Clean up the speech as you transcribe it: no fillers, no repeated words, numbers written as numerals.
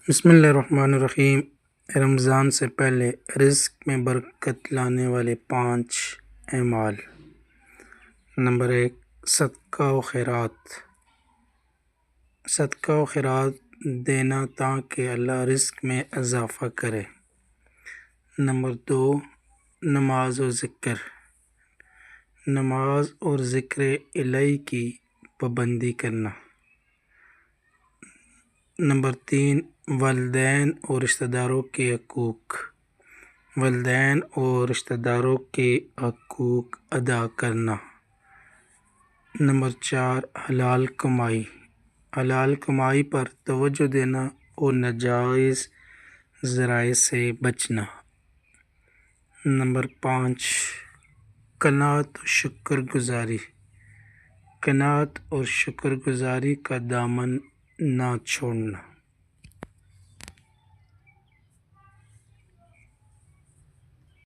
بسم اللہ الرحمن الرحیم۔ رمضان سے پہلے رزق میں برکت لانے والے 5 اعمال۔ نمبر 1، صدقہ و خیرات۔ صدقہ و خیرات دینا تاکہ اللہ رزق میں اضافہ کرے۔ نمبر 2، نماز و ذکر۔ نماز اور ذکر الہی کی پابندی کرنا۔ نمبر 3، والدین اور رشتہ داروں کے حقوق۔ والدین اور رشتہ داروں کے حقوق ادا کرنا۔ نمبر 4، حلال کمائی۔ حلال کمائی پر توجہ دینا اور ناجائز ذرائع سے بچنا۔ نمبر 5، قناعت و شکر گزاری۔ قناعت اور شکر گزاری کا دامن نہ چھوڑنا۔